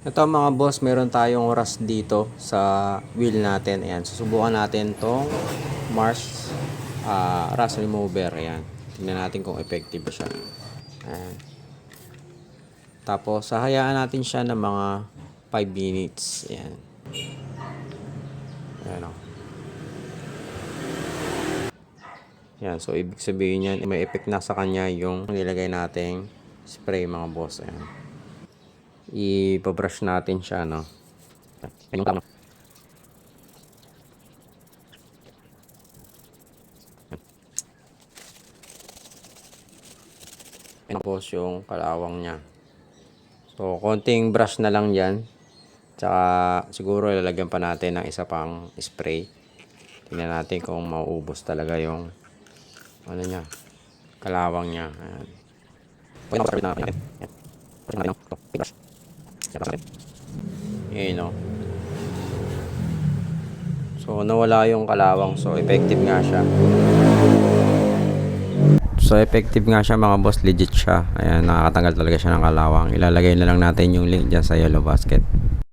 Ito mga boss, meron tayong rust dito sa wheel natin. Ayan, susubukan natin tong Mars rust remover. Ayan, tingnan natin kung effective siya. Ayan. Tapos, hahayaan natin siya ng mga 5 minutes. Ayan. Ayan o. Ayan, so ibig sabihin yan, may effect na sa kanya yung nilagay nating spray mga boss. Ayan. I-brush natin siya, no? Ayan yung tama. Tapos yung kalawang niya. So, konting brush na lang yan. Tsaka, siguro ilalagyan pa natin ng isa pang spray. Tingnan natin kung mauubos talaga yung ano niya, kalawang niya. Ayan. Ayan, no? So, nawala yung kalawang. So, effective nga siya. So, effective nga siya mga boss. Legit siya. Ayan, nakakatanggal talaga siya ng kalawang. Ilalagay na lang natin yung link dyan sa yellow basket.